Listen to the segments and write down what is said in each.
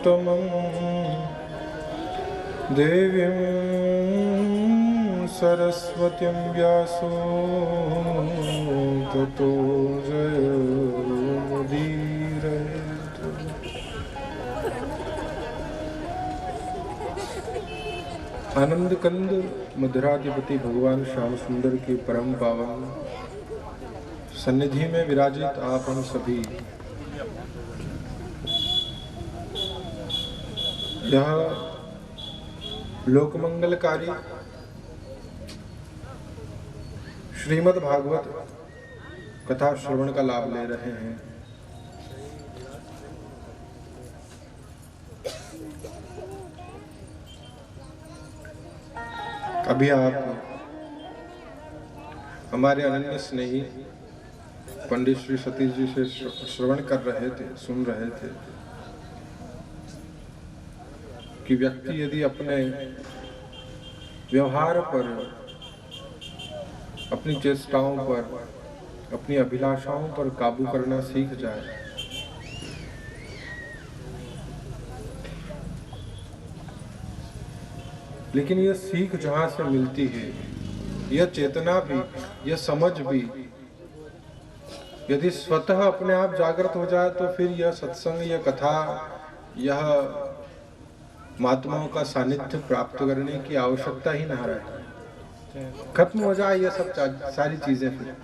पुरुषोत्तमं देवीं सरस्वतीं व्यासो ततो जयमुदीरयेत्। आनंद कंद मधुराधिपति भगवान श्याम सुंदर की परम पावन सन्निधि में विराजित आप हम सभी यह लोकमंगलकारी श्रीमद् भागवत कथा श्रवण का लाभ ले रहे हैं। अभी आप हमारे अनन्य स्नेही पंडित श्री सतीश जी से श्रवण कर रहे थे, सुन रहे थे कि व्यक्ति यदि अपने व्यवहार पर, अपनी चेष्टाओं पर, अपनी अभिलाषाओं पर काबू करना सीख जाए लेकिन यह सीख जहां से मिलती है, यह चेतना भी, यह समझ भी यदि स्वतः अपने आप जागृत हो जाए तो फिर यह सत्संग, यह कथा, यह महात्माओं का सानिध्य प्राप्त करने की आवश्यकता ही न रहे, खत्म हो जाए यह सब सारी चीजें। फिर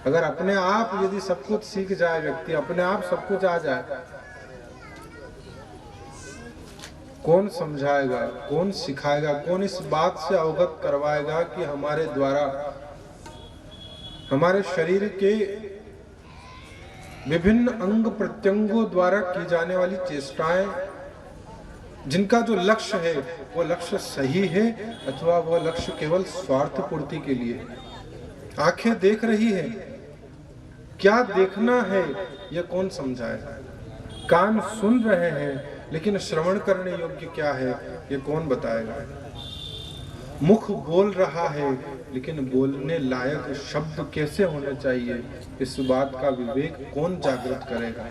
अगर अपने आप यदि सब कुछ सीख जाए व्यक्ति, अपने आप सब कुछ आ जाए, कौन समझाएगा, कौन सिखाएगा, कौन इस बात से अवगत करवाएगा कि हमारे द्वारा हमारे शरीर के विभिन्न अंग प्रत्यंगों द्वारा की जाने वाली चेष्टाएं, जिनका जो लक्ष्य है वो लक्ष्य सही है अथवा वह लक्ष्य केवल स्वार्थ पूर्ति के लिए। आंखें देख रही है, क्या देखना है यह कौन समझाएगा। कान सुन रहे हैं लेकिन श्रवण करने योग्य क्या है ये कौन बताएगा। मुख बोल रहा है लेकिन बोलने लायक शब्द कैसे होने चाहिए, इस बात का विवेक कौन जागृत करेगा।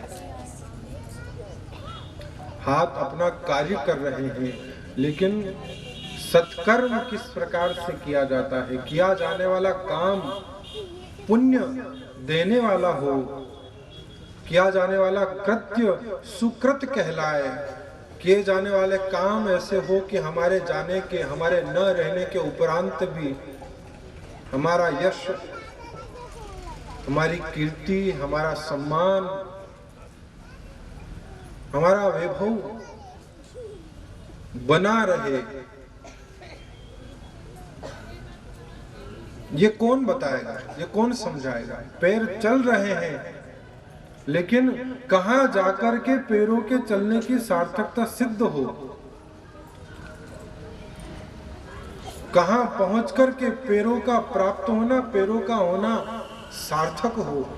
हाथ अपना कार्य कर रहे हैं लेकिन सत्कर्म किस प्रकार से किया जाता है, किया जाने वाला काम पुण्य देने वाला हो, किया जाने वाला कृत्य सुकृत कहलाए, किए जाने वाले काम ऐसे हो कि हमारे जाने के, हमारे न रहने के उपरांत भी हमारा यश, हमारी कीर्ति, हमारा सम्मान, हमारा वैभव बना रहे, ये कौन बताएगा, ये कौन समझाएगा। पैर चल रहे हैं लेकिन कहां जाकर के पैरों के चलने की सार्थकता सिद्ध हो, कहां पहुंचकर के पैरों का प्राप्त होना, पैरों का होना सार्थक हो,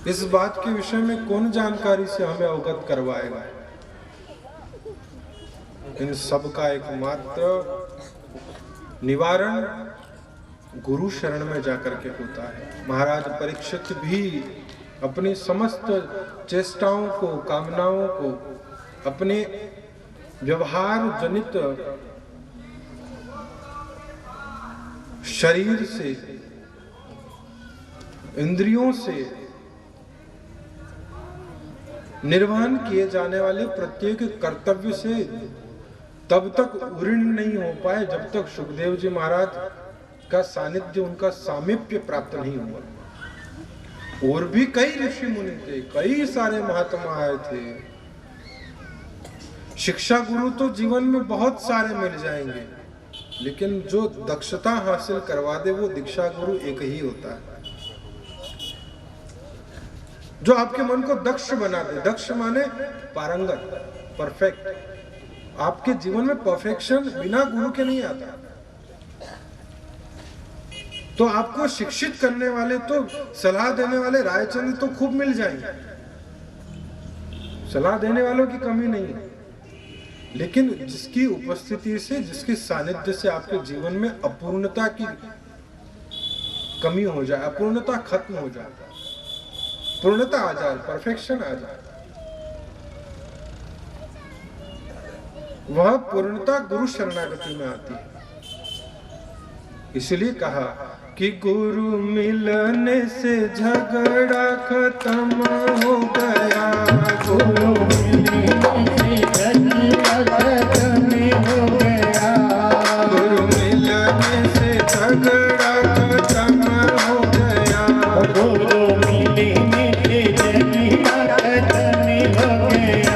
इस बात के विषय में कौन जानकारी से हमें अवगत करवाएगा। इन सब का एकमात्र निवारण गुरु शरण में जाकर के होता है। महाराज परीक्षित भी अपनी समस्त चेष्टाओं को, कामनाओं को अपने व्यवहार जनित शरीर से, इंद्रियों से निर्वहन किए जाने वाले प्रत्येक कर्तव्य से तब तक उऋण नहीं हो पाए जब तक सुखदेव जी महाराज का सानिध्य, उनका सामीप्य प्राप्त नहीं हुआ। और भी कई ऋषि मुनि थे, कई सारे महात्मा आए थे। शिक्षा गुरु तो जीवन में बहुत सारे मिल जाएंगे लेकिन जो दक्षता हासिल करवा दे वो दीक्षा गुरु एक ही होता है, जो आपके मन को दक्ष बना दे। दक्ष माने पारंगत, परफेक्ट। आपके जीवन में परफेक्शन बिना गुरु के नहीं आता। तो आपको शिक्षित करने वाले, तो सलाह देने वाले रायचंद्र तो खूब मिल जाएंगे, सलाह देने वालों की कमी नहीं है, लेकिन जिसकी उपस्थिति से, जिसके सानिध्य से आपके जीवन में अपूर्णता की कमी हो जाए, अपूर्णता खत्म हो जाए, पूर्णता आ जाए, परफेक्शन आ जाए, वह पूर्णता गुरु शरणागति में आती है। इसलिए कहा कि गुरु मिलने से झगड़ा खत्म हो गया, गुरु मिलने से झगड़ा खत्म हो गया, गुरु मिलने से झगड़ा खत्म हो गया, गुरु मिलने से झगड़ा खत्म हो गया,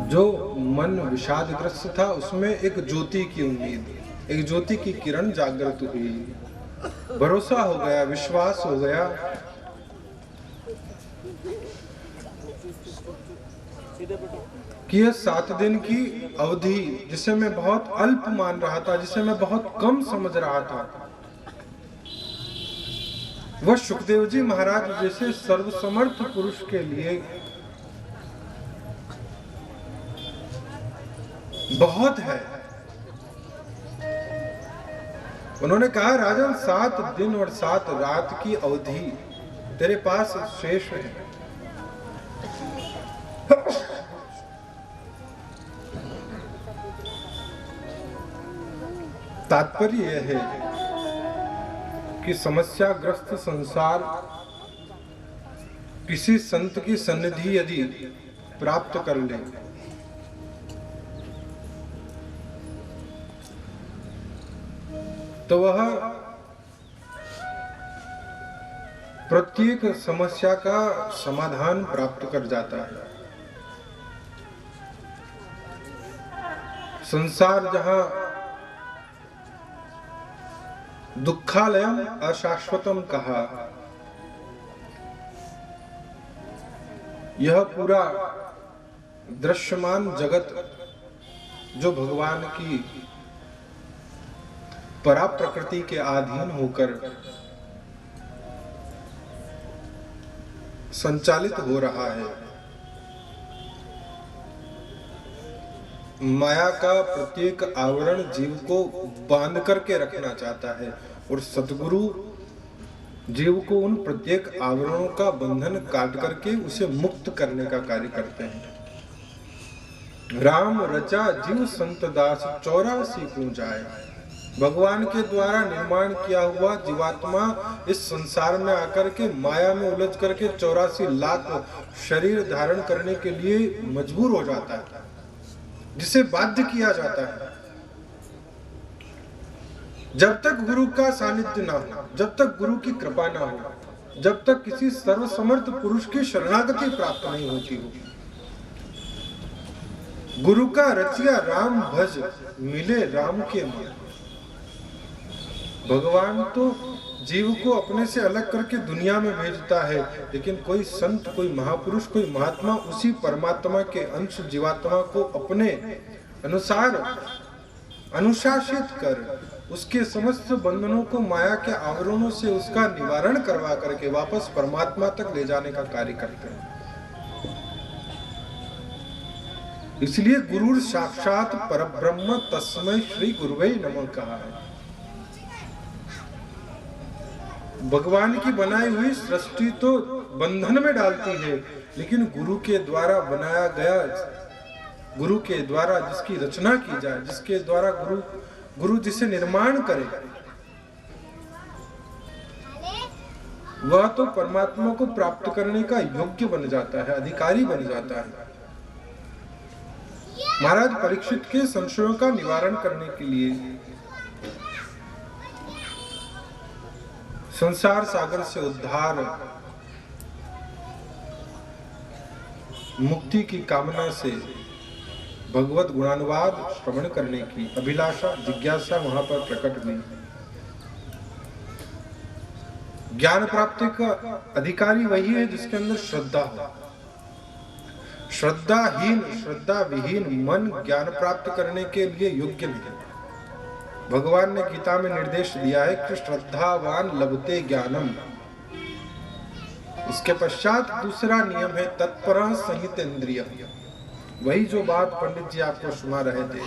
जो मन विषादग्रस्त था उसमें एक ज्योति की उम्मीद, एक ज्योति की किरण जागृत हुई, भरोसा हो गया, विश्वास हो गया कि यह 7 दिन की अवधि जिसे मैं बहुत अल्प मान रहा था, जिसे मैं बहुत कम समझ रहा था, वह सुखदेव जी महाराज जैसे सर्वसमर्थ पुरुष के लिए बहुत है। उन्होंने कहा, राजन 7 दिन और 7 रात की अवधि तेरे पास शेष है। तात्पर्य यह है कि समस्याग्रस्त संसार किसी संत की सन्निधि यदि प्राप्त कर ले तो वह प्रत्येक समस्या का समाधान प्राप्त कर जाता है। संसार जहां दुखालयम अशाश्वतम कहा, यह पूरा दृश्यमान जगत जो भगवान की परा प्रकृति के अधीन होकर संचालित हो रहा है। माया का प्रत्येक आवरण जीव को बांध करके रखना चाहता है और सतगुरु जीव को उन प्रत्येक आवरणों का बंधन काट करके उसे मुक्त करने का कार्य करते हैं। राम रचा जीव संत दास 84 पूजाए। भगवान के द्वारा निर्माण किया हुआ जीवात्मा इस संसार में आकर के माया में उलझ करके 84 लाख शरीर धारण करने के लिए मजबूर हो जाता है, जिसे बाध्य किया जाता है। जब तक गुरु का सानिध्य ना हो, जब तक गुरु की कृपा ना हो, जब तक किसी सर्वसमर्थ पुरुष की शरणागति प्राप्त नहीं होती हो, गुरु का रचिया राम भज मिले राम के मन। भगवान तो जीव को अपने से अलग करके दुनिया में भेजता है, लेकिन कोई संत, कोई महापुरुष, कोई महात्मा उसी परमात्मा के अंश जीवात्मा को अपने अनुसार अनुशासित कर उसके समस्त बंधनों को माया के आवरणों से उसका निवारण करवा करके वापस परमात्मा तक ले जाने का कार्य करते हैं। इसलिए गुरु साक्षात परब्रह्म तस्मै श्री गुरुवे नमः कहा है। भगवान की बनाई हुई सृष्टि तो बंधन में डालती है, लेकिन गुरु के द्वारा बनाया गया, गुरु के द्वारा जिसकी रचना की जाए, जिसके द्वारा गुरु जिसे निर्माण करे, वह तो परमात्मा को प्राप्त करने का योग्य बन जाता है, अधिकारी बन जाता है। महाराज परीक्षित के संशयों का निवारण करने के लिए संसार सागर से उद्धार, मुक्ति की कामना से भगवत गुणानुवाद श्रवण करने की अभिलाषा, जिज्ञासा वहां पर प्रकट हुई। ज्ञान प्राप्ति का अधिकारी वही है जिसके अंदर श्रद्धा हो। श्रद्धाहीन, श्रद्धा विहीन मन ज्ञान प्राप्त करने के लिए योग्य नहीं। भगवान ने गीता में निर्देश दिया है कि श्रद्धावान लभते ज्ञानम। इसके पश्चात दूसरा नियम है तत्पर संहित इंद्रिय। वही जो बात पंडित जी आपको सुना रहे थे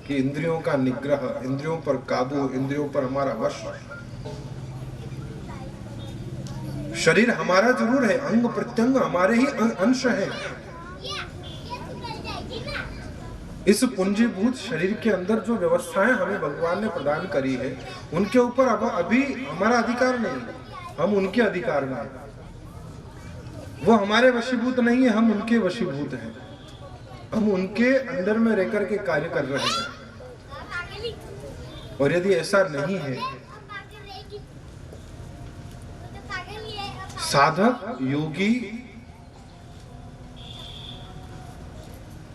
कि इंद्रियों का निग्रह, इंद्रियों पर काबू, इंद्रियों पर हमारा वश। शरीर हमारा जरूर है, अंग प्रत्यंग हमारे ही अंश है। इस पूंजीभूत शरीर के अंदर जो व्यवस्थाएं हमें भगवान ने प्रदान करी है, उनके ऊपर अब अभी हमारा अधिकार नहीं, हम उनके अधिकार में हैं। वो हमारे वशीभूत नहीं है, हम उनके वशीभूत हैं। हम उनके अंदर में रहकर के कार्य कर रहे हैं। और यदि ऐसा नहीं है, साधक योगी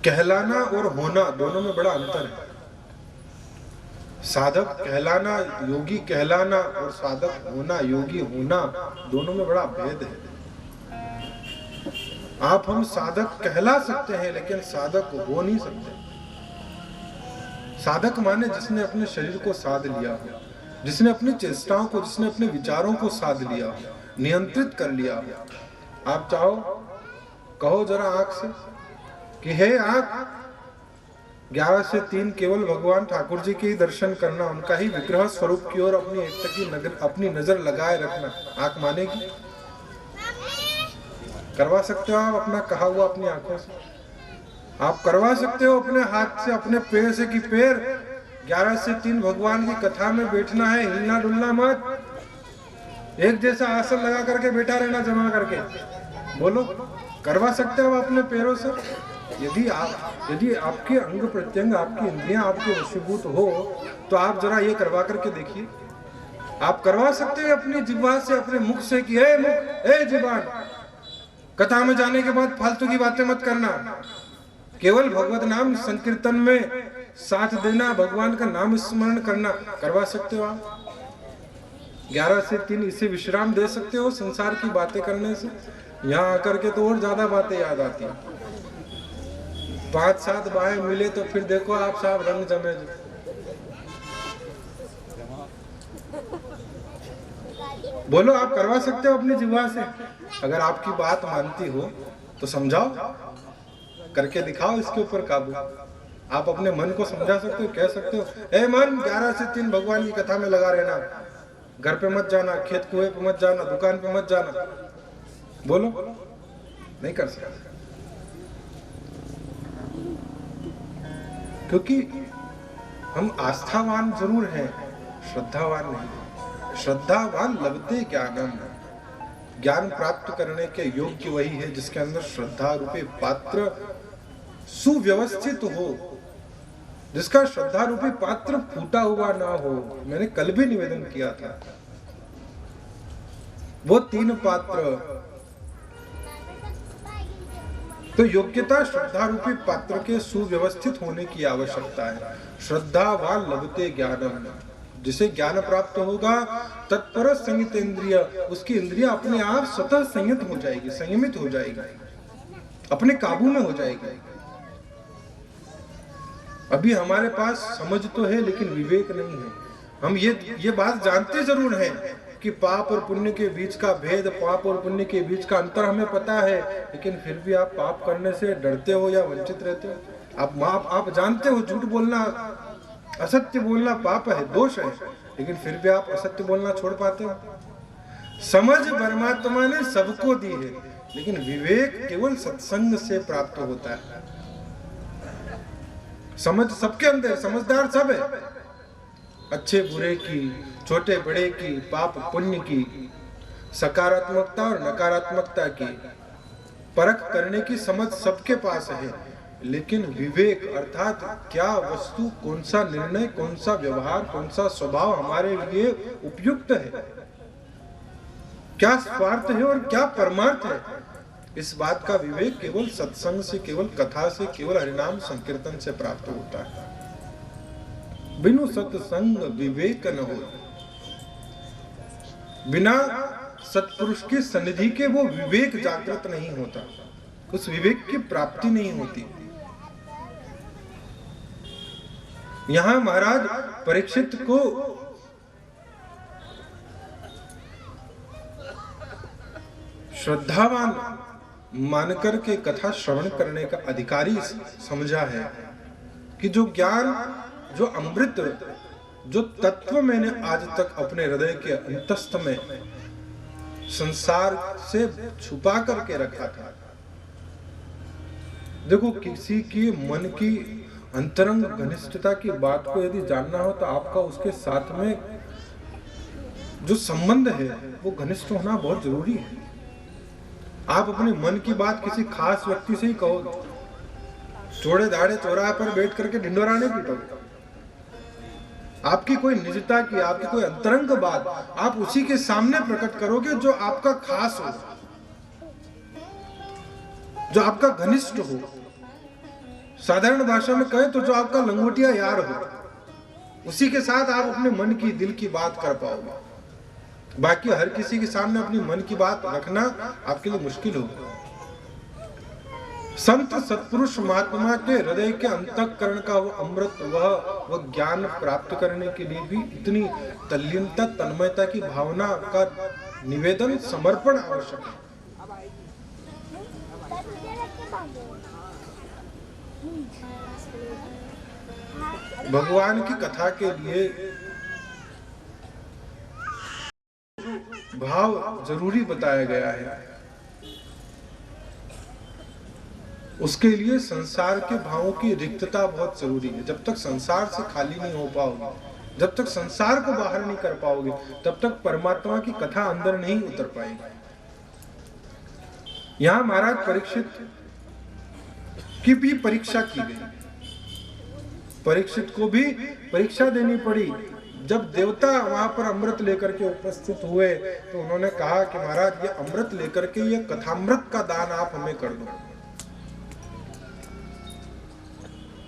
कहलाना और होना दोनों में बड़ा अंतर है। साधक कहलाना, योगी कहलाना और साधक होना, योगी होना, दोनों में बड़ा भेद है। आप हम साधक कहला सकते हैं, लेकिन साधक हो नहीं सकते। साधक माने जिसने अपने शरीर को साध लिया हो, जिसने अपनी चेष्टाओं को, जिसने अपने विचारों को साध लिया हो, नियंत्रित कर लिया हो। आप चाहो कहो जरा आंख से कि हे आंख, 11 से 3 केवल भगवान ठाकुर जी के ही दर्शन करना, उनका ही विग्रह स्वरूप की ओर अपनी नजर लगाए रखना। आंख मानेगी? करवा सकते हो आप अपना कहा हुआ अपनी आंखों से? आप करवा सकते हो अपने हाथ से, अपने पैर से कि पैर 11 से 3 भगवान की कथा में बैठना है, हिलना डुलना मत, एक जैसा आसन लगा करके बैठा रहना जमा करके? बोलो, करवा सकते हो अपने पैरों से? यदि आपके अंग प्रत्यंग, आपकी इंद्रियां आपके वशीभूत हो, तो आप जरा ये करवा करके देखिए। आप करवा सकते हैं अपनी जिह्वा से, अपने मुख से कि हे मुख, हे जिह्वा, कथा में जाने के बाद फालतू की बातें मत करना, केवल भगवत नाम संकीर्तन में साथ देना, भगवान का नाम स्मरण करना। करवा सकते हो आप? 11 से 3 इसे विश्राम दे सकते हो संसार की बातें करने से? यहाँ आकर के तो और ज्यादा बातें याद आती हैं। 5-7 बाएं मिले तो फिर देखो आप साहब रंग जमे। बोलो, आप करवा सकते हो अपनी जिह्वा से। अगर आपकी बात मानती हो तो समझाओ, करके दिखाओ इसके ऊपर काबू। आप अपने मन को समझा सकते हो, कह सकते हो ए मन 11 से 3 भगवान की कथा में लगा रहना, घर पे मत जाना, खेत कुएं पे मत जाना, दुकान पे मत जाना। बोलो, नहीं कर सकते, क्योंकि हम आस्थावान जरूर हैं, श्रद्धावान नहीं। श्रद्धावान लभते ज्ञानम, ज्ञान प्राप्त करने के योग्य वही है जिसके अंदर श्रद्धा रूपी पात्र सुव्यवस्थित हो, जिसका श्रद्धा रूपी पात्र फूटा हुआ ना हो। मैंने कल भी निवेदन किया था, वो 3 पात्र। तो योग्यता श्रद्धा रूपी पात्र के सुव्यवस्थित होने की आवश्यकता है। श्रद्धावान लभते ज्ञानम, जिसे ज्ञान प्राप्त होगा, तत्पर संयत इंद्रिय, उसकी इंद्रिया अपने आप स्वतः संयत हो जाएगी, संयमित हो जाएगी, अपने काबू में हो जाएगी। अभी हमारे पास समझ तो है लेकिन विवेक नहीं है। हम ये बात जानते जरूर हैं कि पाप और पुण्य के बीच का भेद, पाप और पुण्य के बीच का अंतर हमें पता है, लेकिन फिर भी आप पाप करने से डरते हो या वंचित रहते हो। आप जानते हो झूठ बोलना, असत्य बोलना पाप है, दोष है, लेकिन फिर भी आप असत्य बोलना छोड़ पाते हो। समझ परमात्मा ने सबको दी है, लेकिन विवेक केवल सत्संग से प्राप्त होता है। समझ सबके अंदर, समझदार सब है, अच्छे बुरे की, छोटे बड़े की, पाप पुण्य की, सकारात्मकता और नकारात्मकता की परख करने की समझ सबके पास है, लेकिन विवेक अर्थात क्या वस्तु, कौन सा निर्णय, कौन सा व्यवहार, कौन सा स्वभाव हमारे लिए उपयुक्त है, क्या स्वार्थ है और क्या परमार्थ है, इस बात का विवेक केवल सत्संग से, केवल कथा से, केवल हरिनाम संकीर्तन से प्राप्त होता है। बिनु सत्संग विवेक न हो, बिना सत्पुरुष की सन्निधि के वो विवेक जागृत नहीं होता, उस विवेक की प्राप्ति नहीं होती। यहां महाराज परीक्षित को श्रद्धावान मानकर के कथा श्रवण करने का अधिकारी समझा है कि जो ज्ञान, जो अमृत, जो तत्व मैंने आज तक अपने हृदय के अंतस्थ में संसार से छुपा करके रखा था। देखो, किसी की मन की अंतरंग घनिष्ठता की बात को यदि जानना हो तो आपका उसके साथ में जो संबंध है वो घनिष्ठ होना बहुत जरूरी है। आप अपने मन की बात किसी खास व्यक्ति से ही कहो, चौड़े दाढ़े चौराहे पर बैठ करके ढिंडोरा नहीं पीटोगे। आपकी कोई निजता की, आपकी कोई अंतरंग बात आप उसी के सामने प्रकट करोगे जो आपका खास हो, जो आपका घनिष्ठ हो। साधारण भाषा में कहे तो जो आपका लंगोटिया यार हो, उसी के साथ आप अपने मन की, दिल की बात कर पाओगे। बाकी हर किसी के सामने अपनी मन की बात रखना आपके लिए मुश्किल होगा। संत सत्पुरुष महात्मा के हृदय के अंतःकरण का वो अमृत, वह ज्ञान प्राप्त करने के लिए भी इतनी तल्लीनता, तन्मयता की भावना का निवेदन, समर्पण आवश्यक है। भगवान की कथा के लिए भाव जरूरी बताया गया है, उसके लिए संसार के भावों की रिक्तता बहुत जरूरी है। जब तक संसार से खाली नहीं हो पाओगे, जब तक संसार को बाहर नहीं कर पाओगे, तब तक परमात्मा की कथा अंदर नहीं उतर पाएगी। यहां महाराज परीक्षित की भी परीक्षा की गई, परीक्षित को भी परीक्षा देनी पड़ी। जब देवता वहां पर अमृत लेकर के उपस्थित हुए तो उन्होंने कहा कि महाराज, ये अमृत लेकर के ये कथामृत का दान आप हमें कर दो।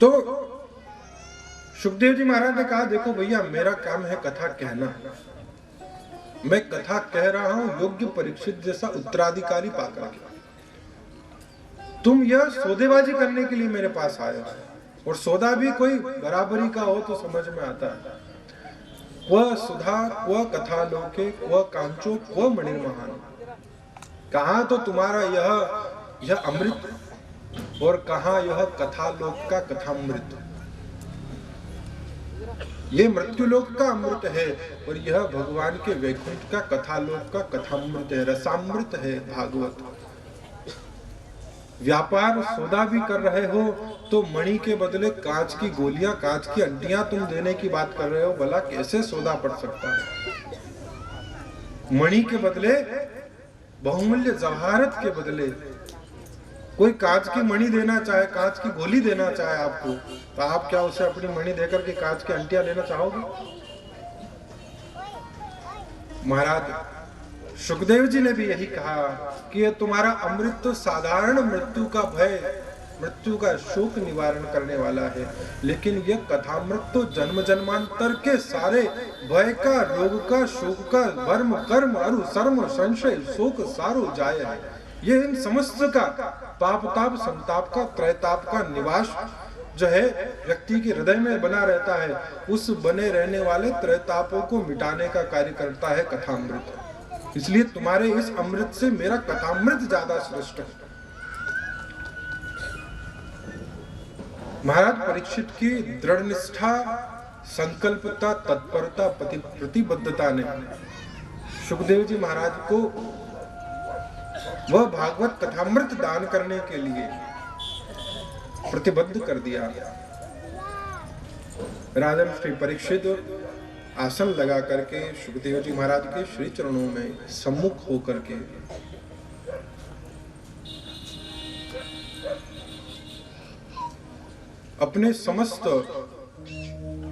तो सुखदेव जी महाराज ने कहा, देखो भैया, मेरा काम है कथा कहना, मैं कथा कह रहा हूं योग्य परीक्षित जैसा उत्तराधिकारी पाकर के। तुम यह सौदेबाजी करने के लिए मेरे पास आए हो, और सौदा भी कोई बराबरी का हो तो समझ में आता है। क्व सुधा क्व कथा लोके क्व कांचो क्व मणिर्महान। कहाँ तो तुम्हारा यह अमृत और कहाँ यह कथा लोक का कथामृत। ये मृत्युलोक का अमृत है और यह भगवान के वैकुंठ का कथालोक का कथामृत है, रसामृत है भागवत। व्यापार सौदा भी कर रहे हो तो मणि के बदले कांच की गोलियां, कांच की अंटियां तुम देने की बात कर रहे हो, भला कैसे सौदा पड़ सकता है। मणि के बदले, बहुमूल्य जवाहरत के बदले कोई कांच की मणि देना चाहे, कांच की गोली देना चाहे आपको, तो आप क्या उसे अपनी मणि देकर के कांच की अंटियां लेना चाहोगे? महाराज सुखदेव जी ने भी यही कहा कि ये तुम्हारा अमृत तो साधारण मृत्यु का भय, मृत्यु का शोक निवारण करने वाला है, लेकिन यह कथामृत तो जन्म जन्मांतर के सारे भय का, रोग का, शोक का, वर्म कर्म अरु शर्म संशय शोक सारो जाय है। ये इन समस्त का पाप ताप संताप का त्रैताप का निवास जो है व्यक्ति के हृदय में बना रहता है, उस बने रहने वाले त्रैतापों को मिटाने का कार्य करता है कथामृत। इसलिए तुम्हारे इस अमृत से मेरा कथामृत ज्यादा श्रेष्ठ है। महाराज परीक्षित की दृढ़ निष्ठा, संकल्पता, तत्परता, प्रतिबद्धता ने सुखदेव जी महाराज को वह भागवत कथामृत दान करने के लिए प्रतिबद्ध कर दिया। राजन श्री परीक्षित आसन लगा करके सुखदेव जी महाराज के श्री चरणों में सम्मुख होकर के अपने समस्त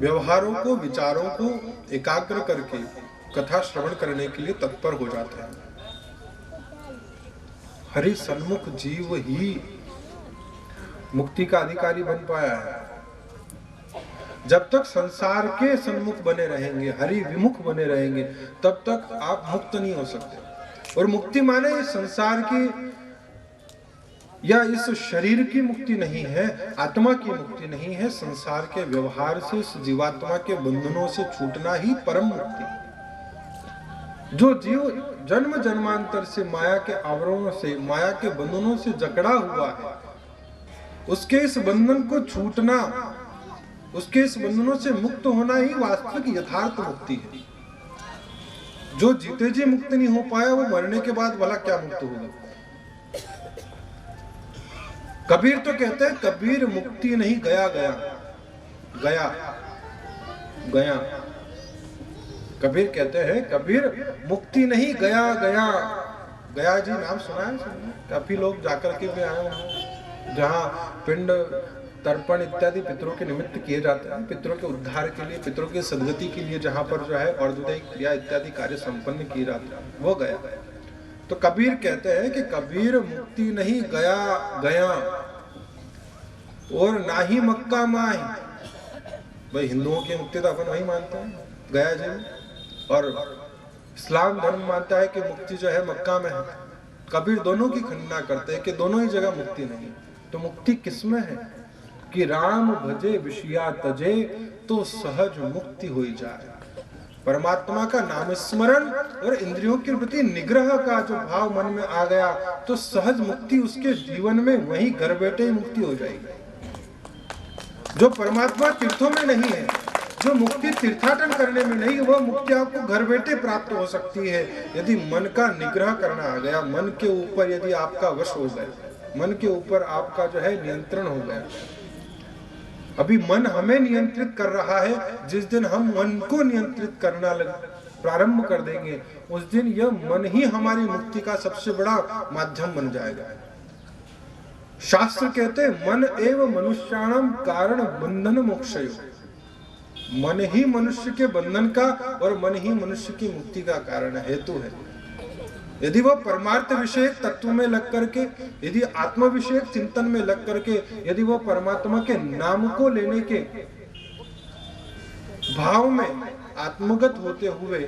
व्यवहारों को, विचारों को एकाग्र करके कथा श्रवण करने के लिए तत्पर हो जाते हैं। हरि सन्मुख जीव ही मुक्ति का अधिकारी बन पाया है। जब तक संसार के सन्मुख बने रहेंगे, हरि विमुख बने रहेंगे, तब तक आप मुक्त नहीं हो सकते। और मुक्ति माने इस संसार की या इस शरीर की मुक्ति नहीं है, आत्मा की मुक्ति नहीं है। संसार के व्यवहार से, इस जीवात्मा के बंधनों से छूटना ही परम मुक्ति। जो जीव जन्म जन्मांतर से माया के आवरणों से, माया के बंधनों से जकड़ा हुआ है, उसके इस बंधन को छूटना, उसके इस बंधनों से मुक्त होना ही वास्तविक यथार्थ मुक्ति है। जो जीते जी मुक्त नहीं हो पाया, वो मरने के बाद भला क्या मुक्त होगा? कबीर तो कहते हैं, कबीर मुक्ति नहीं गया गया गया गया। कबीर कहते हैं, कबीर मुक्ति नहीं गया गया गया। जी नाम सुना है? काफी लोग जाकर के भी आए हैं, जहाँ पिंड तर्पण इत्यादि पितरों के निमित्त किए जाते हैं, पितरों के उद्धार के लिए, पितरों की सदगति के लिए, जहाँ पर जो है अर्धोदय क्रिया इत्यादि कार्य संपन्न किए जाते हैं, वो गया। तो कबीर कहते हैं कि कबीर मुक्ति नहीं गया गया और ना ही मक्का माही। भाई हिंदुओं की मुक्ति तो अपन वही मानते हैं, गया जी, और इस्लाम धर्म मानता है कि मुक्ति जो है मक्का में है। कबीर दोनों की खंडना करते हैं कि दोनों ही जगह मुक्ति नहीं। तो मुक्ति किसमें है कि राम भजे विषया तजे तो सहज मुक्ति हो जाए। परमात्मा का नाम स्मरण और इंद्रियों के प्रति निग्रह का जो भाव मन में आ गया, तो सहज मुक्ति उसके जीवन में वहीं घर बैठे ही मुक्ति हो जाएगी। जो परमात्मा तीर्थों में नहीं है, जो मुक्ति तीर्थाटन करने में नहीं, वह मुक्ति आपको घर बैठे प्राप्त हो सकती है यदि मन का निग्रह करना आ गया, मन के ऊपर यदि आपका वश हो गया, मन के ऊपर आपका जो है नियंत्रण हो गया। अभी मन हमें नियंत्रित कर रहा है। जिस दिन हम मन को नियंत्रित करना प्रारंभ कर देंगे, उस दिन यह मन ही हमारी मुक्ति का सबसे बड़ा माध्यम बन जाएगा। शास्त्र कहते हैं, मन एव मनुष्याणाम कारण बंधन मोक्षयो। मन ही मनुष्य के बंधन का और मन ही मनुष्य की मुक्ति का कारण हेतु है। यदि वह परमार्थ विषय तत्व में लग करके, यदि आत्म विषय चिंतन में लग करके, यदि वह परमात्मा के नाम को लेने के भाव में आत्मगत होते हुए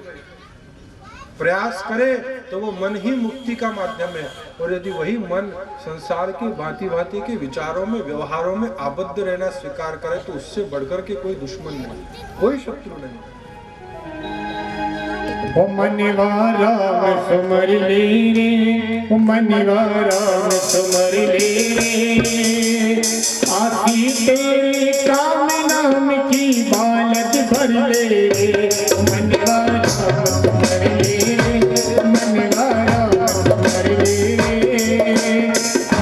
प्रयास करे, तो वो मन ही मुक्ति का माध्यम है। और यदि वही मन संसार के भांति भांति के विचारों में, व्यवहारों में आबद्ध रहना स्वीकार करे, तो उससे बढ़कर के कोई दुश्मन नहीं, कोई शत्रु नहीं। ओ मनवारा में सुमर ले रे, ओ मनवारा में सुमर ले रे, आखी तेरे काम नाम की बालत भर ले रे, ओ मनवारा में सुमर ले रे, मनवारा में सुमर ले रे,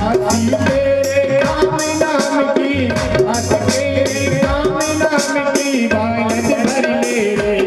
आखी तेरे काम नाम की, आखी तेरे काम नाम की बालत भर ले रे,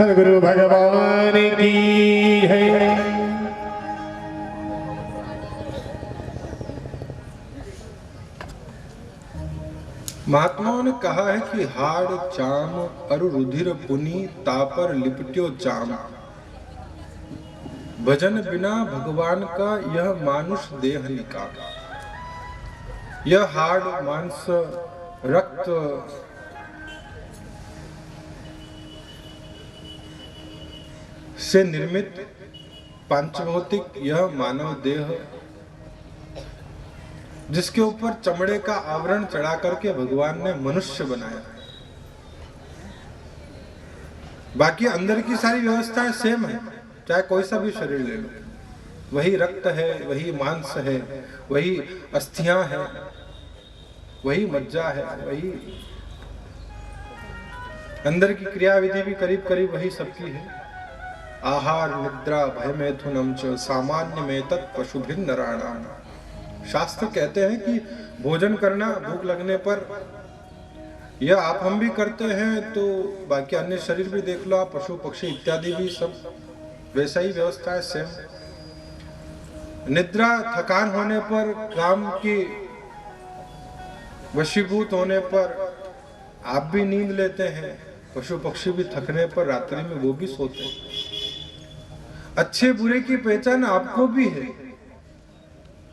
सद्गुरु भगवान की है। महात्माओं ने कहा है कि हाड़ चाम अरु रुधिर पुनि तापर लिपट्यो चाम। भजन बिना भगवान का यह मानुष देह निकाल। यह हाड़ मांस रक्त से निर्मित पांचभौतिक यह मानव देह, जिसके ऊपर चमड़े का आवरण चढ़ा करके भगवान ने मनुष्य बनाया। बाकी अंदर की सारी व्यवस्थाएं सेम है, चाहे कोई सा भी शरीर ले लो, वही रक्त है, वही मांस है, वही अस्थियां है, वही मज्जा है, वही अंदर की क्रियाविधि भी करीब करीब वही सबकी है। आहार निद्रा भय मैथुनम च सामान्य में तत् पशुभिर नराणाम। शास्त्र कहते हैं कि भोजन करना भूख लगने पर, यह आप हम भी करते हैं, तो बाकी अन्य शरीर भी देख लो आप, पशु पक्षी इत्यादि भी सब वैसा ही व्यवस्था है सेम। निद्रा थकान होने पर, काम की वशीभूत होने पर आप भी नींद लेते हैं, पशु पक्षी भी थकने पर रात्रि में वो भी सोते हैं। अच्छे बुरे की पहचान आपको भी है,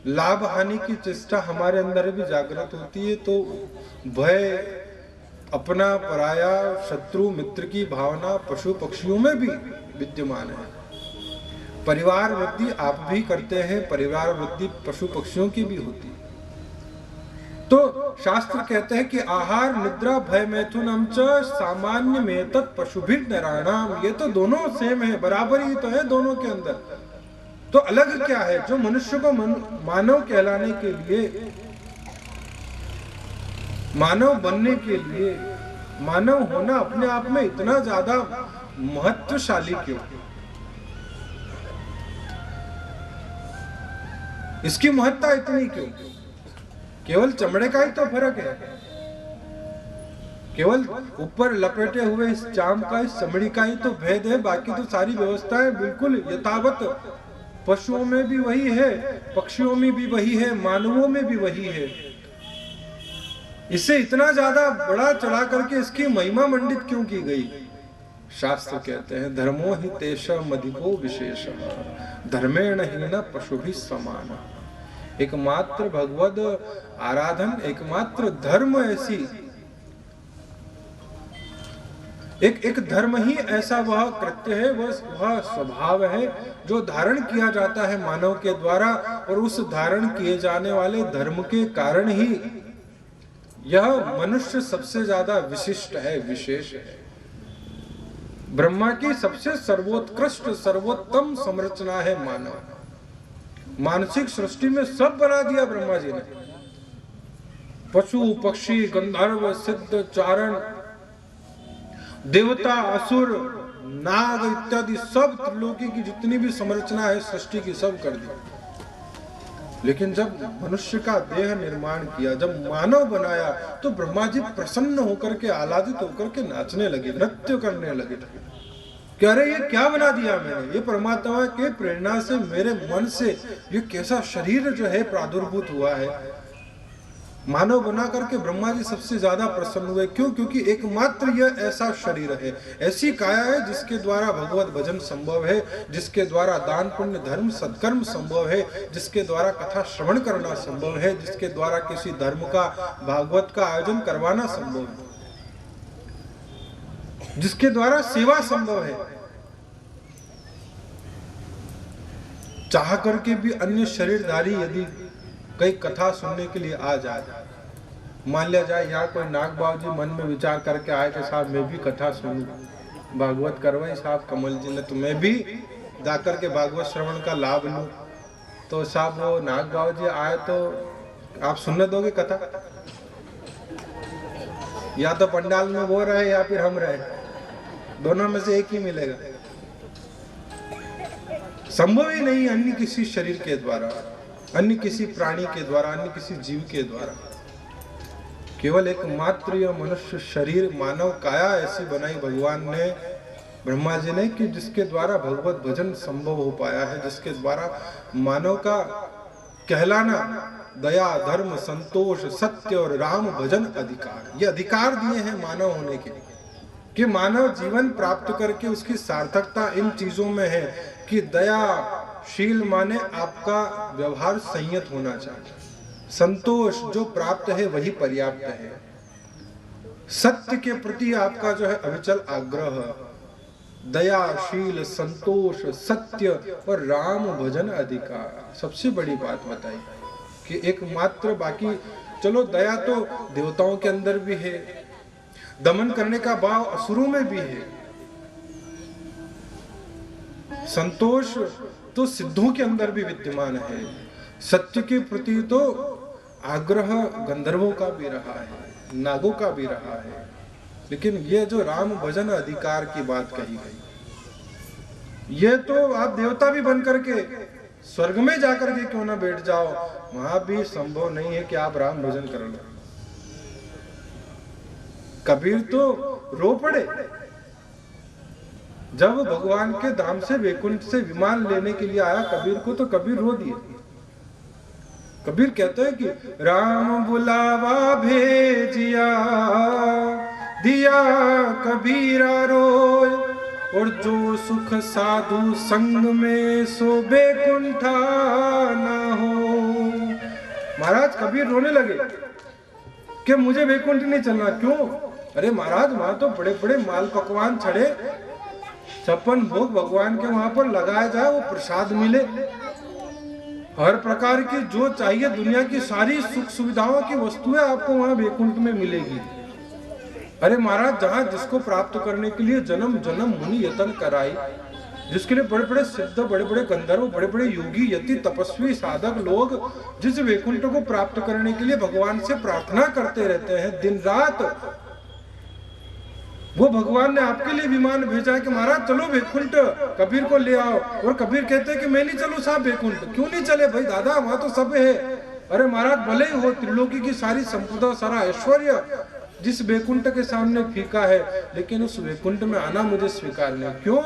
लाभ हानि की चेष्टा हमारे अंदर भी जागृत होती है, तो भय, अपना पराया, शत्रु मित्र की भावना पशु पक्षियों में भी विद्यमान है। परिवार वृद्धि आप भी करते हैं, परिवार वृद्धि पशु पक्षियों की भी होती है। तो शास्त्र कहते हैं कि आहार निद्रा भय मैथुनम च सामान्य में तत् पशुभिर नराणाम। ये तो दोनों सेम है, बराबर ही तो है दोनों के अंदर। तो अलग क्या है? जो मनुष्य को मानव कहलाने के लिए, मानव बनने के लिए, मानव होना अपने आप में इतना ज्यादा महत्वशाली क्यों? इसकी महत्ता इतनी क्यों? केवल चमड़े का ही तो फर्क है, केवल ऊपर लपेटे हुए इस चाम का, इस चमड़ी का ही तो भेद है। बाकी तो सारी व्यवस्थाएं बिल्कुल यथावत, पशुओं में भी वही है, पक्षियों में भी वही है, मानवों में भी वही है। इसे इतना ज्यादा बड़ा चढ़ा करके इसकी महिमा मंडित क्यों की गई? शास्त्र कहते हैं धर्मो हि तेषाम् अधिको विशेषः धर्मेण हीन पशुभिः समान। एकमात्र भगवद आराधन, एकमात्र धर्म ऐसी, एक धर्म ही ऐसा वह कृत्य है, वह स्वभाव है जो धारण किया जाता है मानव के द्वारा, और उस धारण किए जाने वाले धर्म के कारण ही यह मनुष्य सबसे ज्यादा विशिष्ट है, विशेष है। ब्रह्मा की सबसे सर्वोत्कृष्ट सर्वोत्तम संरचना है मानव। मानसिक सृष्टि में सब बना दिया ब्रह्मा जी ने, पशु पक्षी गंधर्व सिद्ध चारण देवता असुर नाग इत्यादि सब त्रिलोकी की जितनी भी संरचना है सृष्टि की सब कर दी। लेकिन जब मनुष्य का देह निर्माण किया, जब मानव बनाया, तो ब्रह्मा जी प्रसन्न होकर के, आह्लादित होकर के नाचने लगे, नृत्य करने लगे कि अरे ये क्या बना दिया मैंने, ये परमात्मा के प्रेरणा से मेरे मन से ये कैसा शरीर जो है प्रादुर्भूत हुआ है। मानव बना करके ब्रह्मा जी सबसे ज्यादा प्रसन्न हुए। क्यों? क्योंकि एकमात्र यह ऐसा शरीर है, ऐसी काया है जिसके द्वारा भगवत भजन संभव है, जिसके द्वारा दान पुण्य धर्म सत्कर्म संभव है, जिसके द्वारा कथा श्रवण करना संभव है, जिसके द्वारा किसी धर्म का, भागवत का आयोजन करवाना संभव है, जिसके द्वारा सेवा संभव है। चाह करके भी अन्य शरीरधारी यदि कई कथा सुनने के लिए आ जाए, मान लिया जाए यहाँ कोई नाग बाबू जी मन में विचार करके आए कि साहब मैं भी कथा सुनूं, भागवत करवाई साहब कमल जी ने, तो मैं भी जाकर के भागवत श्रवण का लाभ लूं, तो साहब वो नाग बाबू जी आए तो आप सुनने दोगे कथा? या तो पंडाल में वो रहे या फिर हम रहे, दोनों में से एक ही मिलेगा। संभव ही नहीं अन्य किसी शरीर के द्वारा, अन्य किसी प्राणी के द्वारा, अन्य किसी जीव के द्वारा। केवल एकमात्र यह मनुष्य शरीर, मानव काया ऐसी बनाई भगवान ने, ब्रह्मा जी ने, कि जिसके द्वारा भगवत भजन संभव हो पाया है, जिसके द्वारा मानव का कहलाना, दया धर्म संतोष सत्य और राम भजन अधिकार, ये अधिकार दिए हैं मानव होने के, कि मानव जीवन प्राप्त करके उसकी सार्थकता इन चीजों में है कि दया शील माने आपका व्यवहार संयत होना चाहिए, संतोष जो प्राप्त है वही पर्याप्त है, सत्य के प्रति आपका जो है अविचल आग्रह, दया शील संतोष सत्य और राम भजन अधिकार। सबसे बड़ी बात बताई कि एकमात्र, बाकी चलो दया तो देवताओं के अंदर भी है, दमन करने का भाव असुरों में भी है, संतोष तो सिद्धों के अंदर भी विद्यमान है, सत्य के प्रति तो आग्रह गंधर्वों का भी रहा है, नागों का भी रहा है। लेकिन ये जो राम भजन अधिकार की बात कही गई, ये तो आप देवता भी बन करके स्वर्ग में जाकर के क्यों ना बैठ जाओ, वहां भी संभव नहीं है कि आप राम भजन कर लो। कबीर तो रो पड़े जब भगवान के धाम से वैकुंठ से विमान लेने के लिए आया कबीर को, तो कबीर रो दिए। कबीर कहते हैं कि राम बुलावा भेजिया दिया कबीरा रोय, और जो सुख साधु संग में सो बैकुंठा ना हो। महाराज कबीर रोने लगे कि मुझे बैकुंठ नहीं चलना। क्यों? अरे महाराज वहां तो बड़े बड़े माल पकवान चढ़े, 56 भोग भगवान के वहां पर लगाया जाए, वो प्रसाद मिले, हर प्रकार की जो चाहिए दुनिया की सारी सुख सुविधाओं की वस्तुएं आपको वहां बैकुंठ में मिलेगी। अरे महाराज जहां जिसको प्राप्त करने के लिए जन्म जन्म मुनि यतन कराई, जिसके लिए बड़े बड़े सिद्ध, बड़े बड़े गंधर्व, बड़े बड़े योगी यति तपस्वी साधक लोग जिस वैकुंठ को प्राप्त करने के लिए भगवान से प्रार्थना करते रहते हैं दिन रात, वो भगवान ने आपके लिए विमान भेजा है कि महाराज चलो वैकुंठ, कबीर को ले आओ। और कबीर कहते हैं कि मैं नहीं चलूं साहब वैकुंठ। क्यों नहीं चले भाई दादा, वहां तो सब है। अरे महाराज भले ही हो त्रिलोकी की सारी संपदा, सारा ऐश्वर्य जिस वैकुंठ के सामने फीका है, लेकिन उस वैकुंठ में आना मुझे स्वीकार नहीं। क्यों?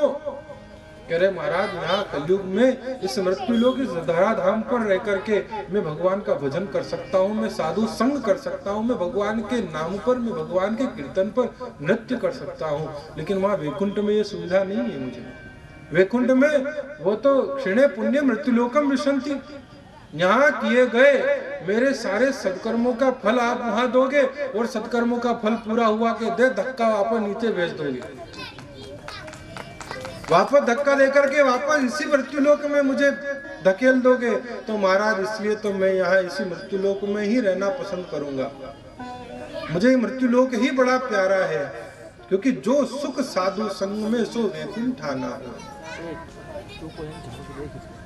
कह रहे महाराज यहाँ कलयुग में इस मृत्यु लोक इस धराधाम पर रह करके मैं भगवान का भजन कर सकता हूँ, मैं साधु संग कर सकता हूँ, मैं भगवान के नाम पर, मैं भगवान के कीर्तन पर नृत्य कर सकता हूँ, लेकिन वहाँ वैकुंठ में ये सुविधा नहीं है मुझे। वैकुंठ में वो तो क्षीणे पुण्य मृत्युलोकम विशंति, यहाँ किए गए मेरे सारे सत्कर्मों का फल आप वहां दोगे, और सत्कर्मों का फल पूरा हुआ के दे धक्का वापस नीचे भेज दोगे, वापस धक्का देकर के वापस इसी मृत्युलोक में मुझे धकेल दोगे। तो महाराज इसलिए तो मैं यहाँ इसी मृत्युलोक में ही रहना पसंद करूंगा। मुझे मृत्युलोक ही बड़ा प्यारा है, क्योंकि जो सुख साधु संग में सो वैकुंठ आना हो।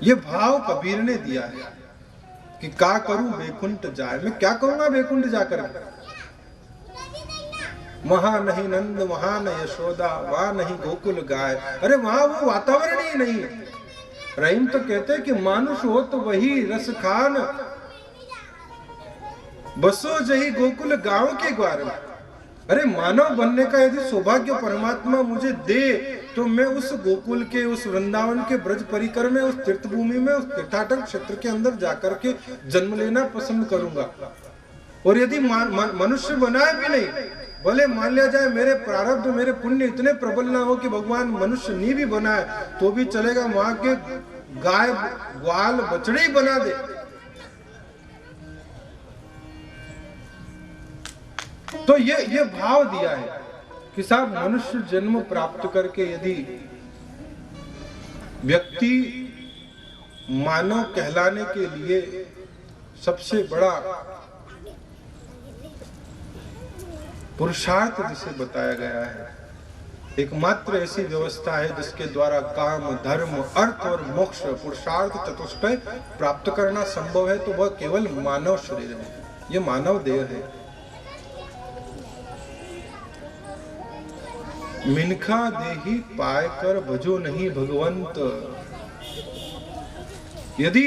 ये भाव कबीर ने दिया है कि क्या करूं वैकुंठ जाए, मैं क्या करूंगा वैकुंठ जाकर। वहां नहीं नंद, वहां न यशोदा, वहां नहीं गोकुल गाय। अरे वहां वो वातावरण ही नहीं। रहीम तो कहते हैं कि मानुष हो तो वही रस खान, बसो जही गोकुल गांव के ग्वार में। अरे मानव बनने का यदि सौभाग्य परमात्मा मुझे दे, तो मैं उस गोकुल के, उस वृंदावन के ब्रज परिकर में, उस तीर्थ भूमि में, उस तीर्थाटन क्षेत्र के अंदर जाकर के जन्म लेना पसंद करूंगा। और यदि मनुष्य बनाए भी नहीं, भले मान लिया जाए मेरे प्रारब्ध, मेरे पुण्य इतने प्रबल ना हो कि भगवान मनुष्य नहीं भी बनाए तो भी चलेगा, वहां के गाय ग्वाल बछड़े ही बना दे। तो ये भाव दिया है कि साहब मनुष्य जन्म प्राप्त करके यदि व्यक्ति मानव कहलाने के लिए सबसे बड़ा पुरुषार्थ जिसे बताया गया है, एकमात्र ऐसी व्यवस्था है जिसके द्वारा काम, धर्म, अर्थ और मोक्ष पुरुषार्थ चतुष्टय प्राप्त करना संभव है, तो वह केवल मानव शरीर है, ये मानव देह है। मिनखा देही पाय कर भजो नहीं भगवंत। यदि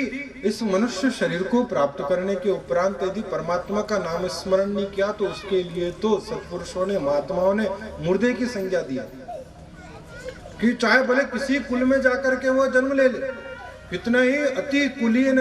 इस मनुष्य शरीर को प्राप्त करने के उपरांत यदि परमात्मा का नाम स्मरण नहीं किया, तो उसके लिए तो सत्पुरुषों ने, महात्माओं ने मुर्दे की संज्ञा दी कि चाहे भले किसी कुल में जाकर के वो जन्म ले ले, कितना ही अति कुलीन